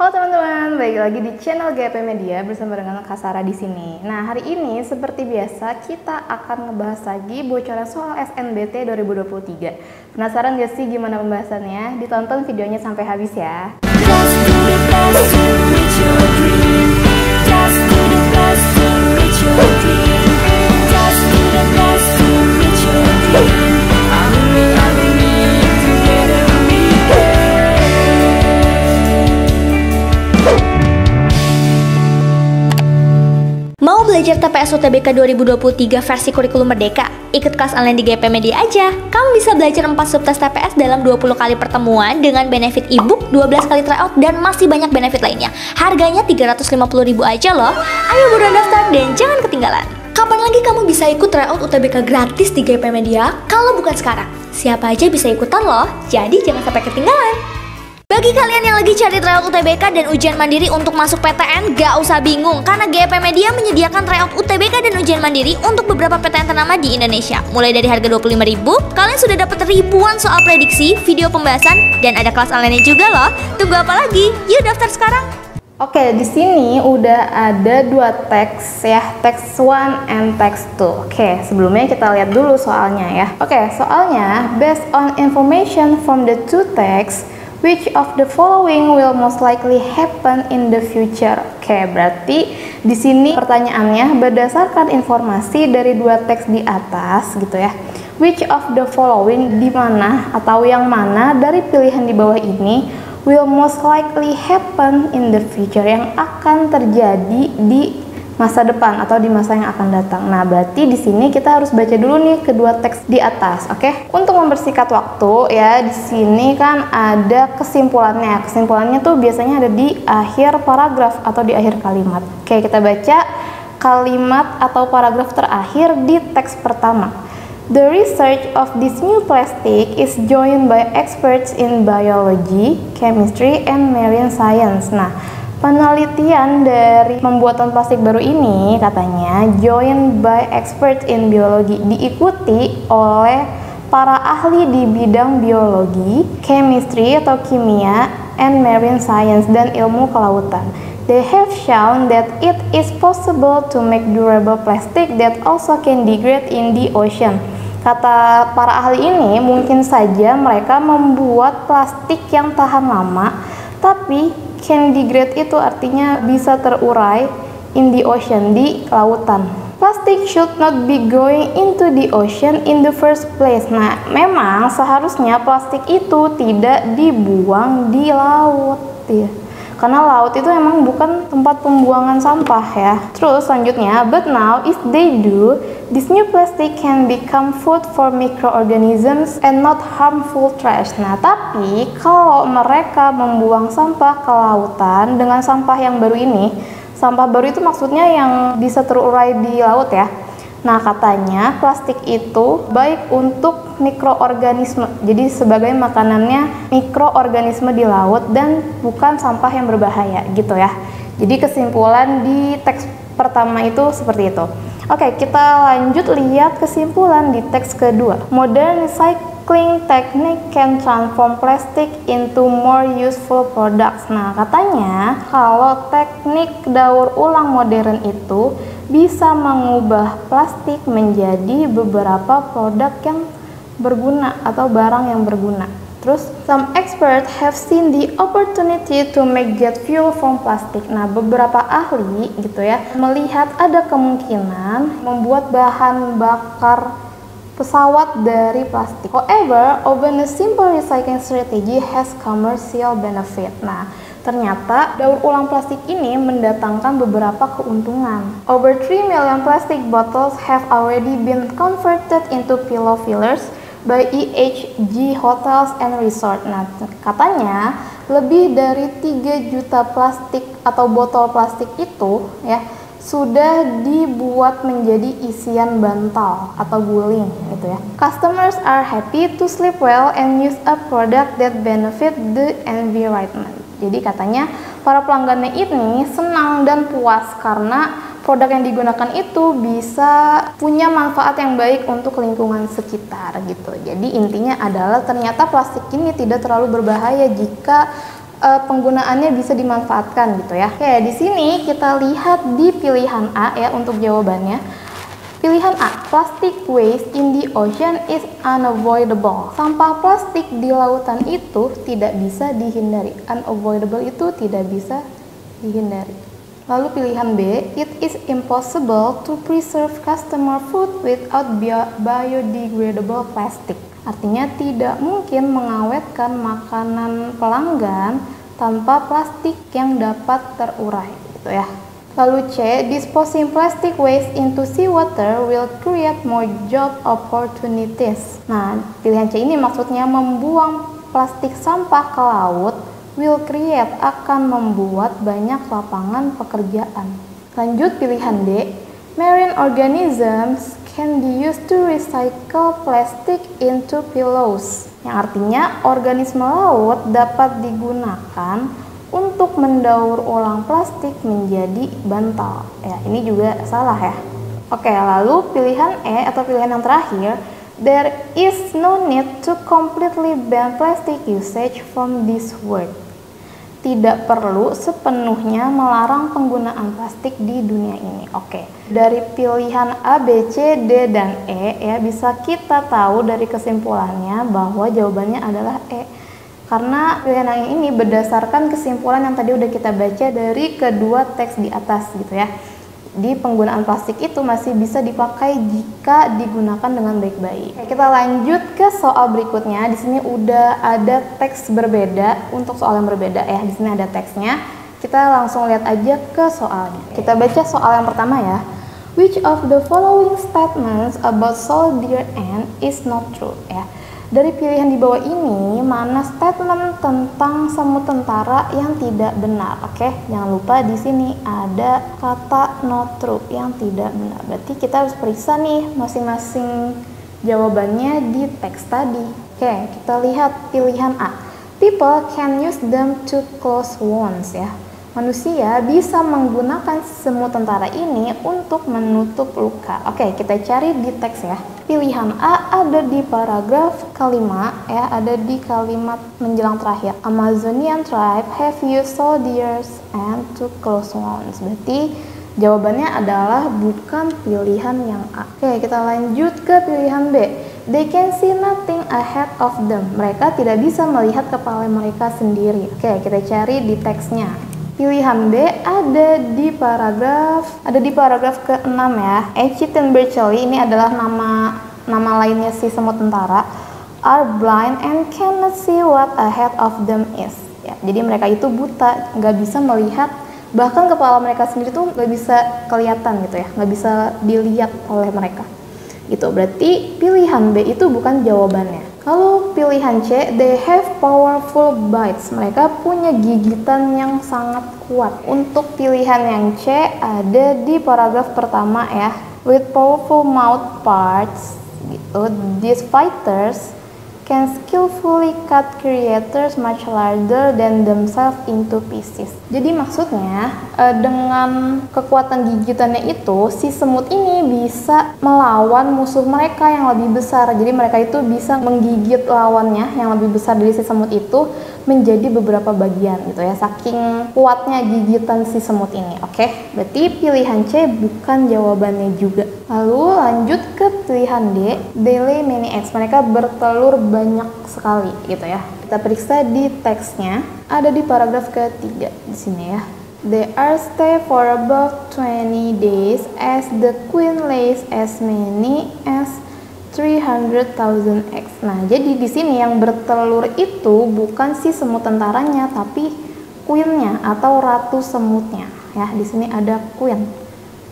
Halo teman-teman, balik lagi di channel GP Media bersama dengan Kak Sarah di sini. Nah, hari ini seperti biasa kita akan ngebahas lagi bocoran soal SNBT 2023. Penasaran gak sih gimana pembahasannya? Ditonton videonya sampai habis ya. Mau belajar TPS UTBK 2023 versi kurikulum merdeka? Ikut kelas online di GP Media aja. Kamu bisa belajar 4 subtes TPS dalam 20 kali pertemuan dengan benefit ebook, 12 kali tryout, dan masih banyak benefit lainnya. Harganya 350.000 aja loh. Ayo buruan daftar dan jangan ketinggalan. Kapan lagi kamu bisa ikut tryout UTBK gratis di GP Media kalau bukan sekarang? Siapa aja bisa ikutan loh, jadi jangan sampai ketinggalan. Bagi kalian yang lagi cari tryout UTBK dan ujian mandiri untuk masuk PTN, gak usah bingung karena GP Media menyediakan tryout UTBK dan ujian mandiri untuk beberapa PTN ternama di Indonesia. Mulai dari harga 25.000, kalian sudah dapat ribuan soal prediksi, video pembahasan, dan ada kelas online juga loh. Tunggu apa lagi? Yuk daftar sekarang. Oke, di sini udah ada dua teks ya, teks 1 and teks 2. Oke, sebelumnya kita lihat dulu soalnya ya. Oke, soalnya based on information from the two texts, which of the following will most likely happen in the future? Oke, berarti di sini pertanyaannya berdasarkan informasi dari dua teks di atas gitu ya. Which of the following, di mana atau yang mana dari pilihan di bawah ini will most likely happen in the future, yang akan terjadi di masa depan atau di masa yang akan datang. Nah, berarti di sini kita harus baca dulu nih kedua teks di atas, oke? Untuk mempersingkat waktu ya, di sini kan ada kesimpulannya. Kesimpulannya tuh biasanya ada di akhir paragraf atau di akhir kalimat. Oke, kita baca kalimat atau paragraf terakhir di teks pertama. The research of this new plastic is joined by experts in biology, chemistry, and marine science. Nah, penelitian dari pembuatan plastik baru ini katanya joined by experts in biology, diikuti oleh para ahli di bidang biologi, chemistry atau kimia, and marine science dan ilmu kelautan. They have shown that it is possible to make durable plastic that also can degrade in the ocean. Kata para ahli ini, mungkin saja mereka membuat plastik yang tahan lama, tapi can degrade itu artinya bisa terurai in the ocean, di lautan. Plastic should not be going into the ocean in the first place. Nah, memang seharusnya plastik itu tidak dibuang di laut ya. Karena laut itu emang bukan tempat pembuangan sampah ya. Terus selanjutnya, but now if they do, this new plastic can become food for microorganisms and not harmful trash. Nah, tapi kalau mereka membuang sampah ke lautan dengan sampah yang baru ini, sampah baru itu maksudnya yang bisa terurai di laut ya. Nah, katanya plastik itu baik untuk mikroorganisme, jadi sebagai makanannya mikroorganisme di laut dan bukan sampah yang berbahaya gitu ya. Jadi kesimpulan di teks pertama itu seperti itu. Oke, kita lanjut lihat kesimpulan di teks kedua. Modern recycling technique can transform plastic into more useful products. Nah, katanya kalau teknik daur ulang modern itu bisa mengubah plastik menjadi beberapa produk yang berguna atau barang yang berguna. Terus, some experts have seen the opportunity to make jet fuel from plastic. Nah, beberapa ahli gitu ya melihat ada kemungkinan membuat bahan bakar pesawat dari plastik. However, even a simple recycling strategy has commercial benefit. Nah, ternyata daur ulang plastik ini mendatangkan beberapa keuntungan. Over 3 million plastic bottles have already been converted into pillow fillers by EHG Hotels and Resort. Nah, katanya lebih dari 3 juta plastik atau botol plastik itu ya sudah dibuat menjadi isian bantal atau guling gitu ya. Customers are happy to sleep well and use a product that benefit the environment. Jadi katanya para pelanggannya ini senang dan puas karena produk yang digunakan itu bisa punya manfaat yang baik untuk lingkungan sekitar gitu. Jadi intinya adalah ternyata plastik ini tidak terlalu berbahaya jika penggunaannya bisa dimanfaatkan gitu ya. Oke, di sini kita lihat di pilihan A ya untuk jawabannya. Pilihan A, plastic waste in the ocean is unavoidable. Sampah plastik di lautan itu tidak bisa dihindari. Unavoidable itu tidak bisa dihindari. Lalu pilihan B, it is impossible to preserve customer food without biodegradable plastic. Artinya tidak mungkin mengawetkan makanan pelanggan tanpa plastik yang dapat terurai gitu ya. Lalu C, disposing plastic waste into seawater will create more job opportunities. Nah, pilihan C ini maksudnya membuang plastik sampah ke laut will create akan membuat banyak lapangan pekerjaan. Lanjut pilihan D, marine organisms can be used to recycle plastic into pillows. Yang artinya organisme laut dapat digunakan untuk mendaur ulang plastik menjadi bantal. Ya, ini juga salah ya. Oke, lalu pilihan E atau pilihan yang terakhir, there is no need to completely ban plastic usage from this world. Tidak perlu sepenuhnya melarang penggunaan plastik di dunia ini. Oke, dari pilihan A, B, C, D, dan E ya bisa kita tahu dari kesimpulannya bahwa jawabannya adalah E. Karena pilihan yang ini berdasarkan kesimpulan yang tadi udah kita baca dari kedua teks di atas gitu ya. Di penggunaan plastik itu masih bisa dipakai jika digunakan dengan baik-baik. Kita lanjut ke soal berikutnya. Di sini udah ada teks berbeda untuk soal yang berbeda ya. Di sini ada teksnya. Kita langsung lihat aja ke soalnya. Kita baca soal yang pertama ya. Which of the following statements about soldier ant is not true ya. Dari pilihan di bawah ini, mana statement tentang semut tentara yang tidak benar? Oke, jangan lupa di sini ada kata not true yang tidak benar. Berarti kita harus periksa nih masing-masing jawabannya di teks tadi. Oke, kita lihat pilihan A. People can use them to close wounds ya. Manusia bisa menggunakan semut tentara ini untuk menutup luka. Oke, kita cari di teks ya. Pilihan A ada di paragraf kelima ya, ada di kalimat menjelang terakhir. Amazonian tribe have used soldiers and to close wounds. Berarti jawabannya adalah bukan pilihan yang A. Oke, kita lanjut ke pilihan B. They can see nothing ahead of them. Mereka tidak bisa melihat kepala mereka sendiri. Oke, kita cari di teksnya. Pilihan B ada di paragraf ke-6 ya. Achit and Berkeley ini adalah nama lainnya si semut tentara. Are blind and cannot see what ahead of them is. Ya, jadi mereka itu buta, nggak bisa melihat, bahkan kepala mereka sendiri tuh nggak bisa kelihatan gitu ya, nggak bisa dilihat oleh mereka. Gitu, berarti pilihan B itu bukan jawabannya. Kalau pilihan C, they have powerful bites. Mereka punya gigitan yang sangat kuat. Untuk pilihan yang C ada di paragraf pertama ya. With powerful mouth parts, gitu, these fighters can skillfully cut creatures much larger than themselves into pieces. Jadi maksudnya dengan kekuatan gigitannya itu, si semut ini bisa melawan musuh mereka yang lebih besar. Jadi mereka itu bisa menggigit lawannya yang lebih besar dari si semut itu menjadi beberapa bagian gitu ya, saking kuatnya gigitan si semut ini. Oke, berarti pilihan C bukan jawabannya juga. Lalu lanjut ke pilihan D, they lay many eggs. Mereka bertelur banyak sekali gitu ya. Kita periksa di teksnya, ada di paragraf ketiga di sini ya. They are stay for about 20 days as the queen lays as many as 300,000 eggs. Nah, jadi di sini yang bertelur itu bukan si semut tentaranya, tapi queen-nya atau ratu semutnya. Ya, di sini ada queen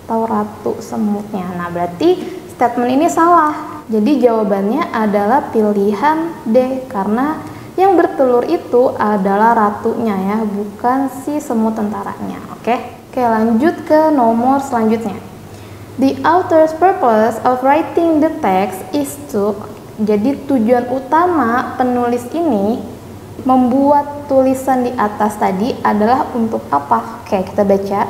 atau ratu semutnya. Nah, berarti statement ini salah. Jadi jawabannya adalah pilihan D karena yang bertelur itu adalah ratunya ya, bukan si semut tentaranya. Oke, lanjut ke nomor selanjutnya. The author's purpose of writing the text is to, jadi tujuan utama penulis ini membuat tulisan di atas tadi adalah untuk apa? Oke, kita baca.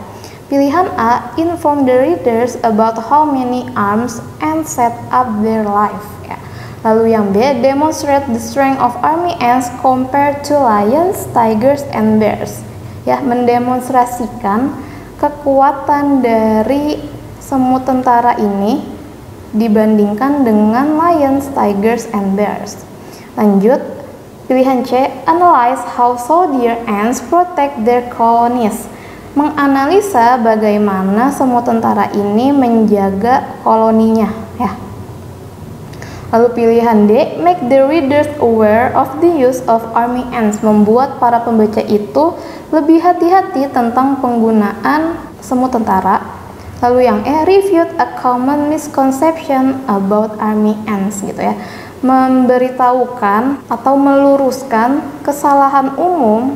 Pilihan A, inform the readers about how many arms and set up their life. Ya. Lalu yang B, demonstrate the strength of army ants compared to lions, tigers, and bears. Ya, mendemonstrasikan kekuatan dari semut tentara ini dibandingkan dengan lions, tigers, and bears. Lanjut, pilihan C, analyze how soldier ants protect their colonies. Menganalisa bagaimana semut tentara ini menjaga koloninya, ya. Lalu pilihan D, make the readers aware of the use of army ants. Membuat para pembaca itu lebih hati-hati tentang penggunaan semut tentara. Lalu yang E, refute a common misconception about army ants, gitu ya. Memberitahukan atau meluruskan kesalahan umum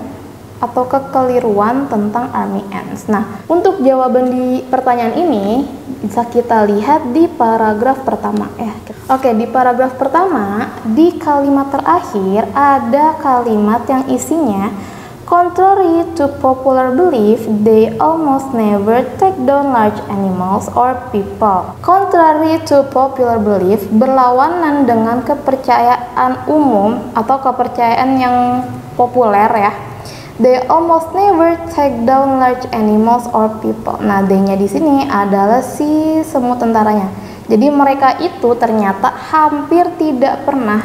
atau kekeliruan tentang army ants. Nah, untuk jawaban di pertanyaan ini bisa kita lihat di paragraf pertama ya. Oke, di paragraf pertama, di kalimat terakhir ada kalimat yang isinya contrary to popular belief, they almost never take down large animals or people. Contrary to popular belief, berlawanan dengan kepercayaan umum atau kepercayaan yang populer ya. They almost never take down large animals or people. Nah, D-nya di sini adalah si semut tentaranya. Jadi mereka itu ternyata hampir tidak pernah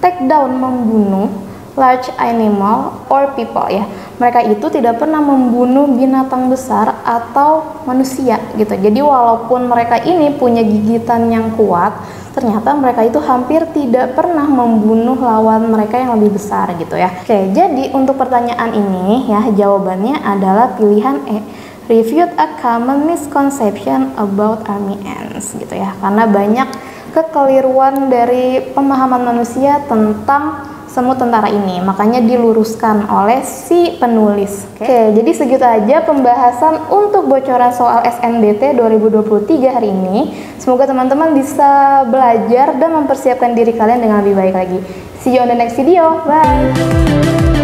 take down, membunuh large animal or people ya. Mereka itu tidak pernah membunuh binatang besar atau manusia gitu. Jadi walaupun mereka ini punya gigitan yang kuat, ternyata mereka itu hampir tidak pernah membunuh lawan mereka yang lebih besar gitu ya. Oke, jadi untuk pertanyaan ini ya jawabannya adalah pilihan E, refute a common misconception about army ants gitu ya. Karena banyak kekeliruan dari pemahaman manusia tentang semut tentara ini, makanya diluruskan oleh si penulis. Oke, jadi segitu aja pembahasan untuk bocoran soal SNBT 2023 hari ini. Semoga teman-teman bisa belajar dan mempersiapkan diri kalian dengan lebih baik lagi. See you on the next video. Bye.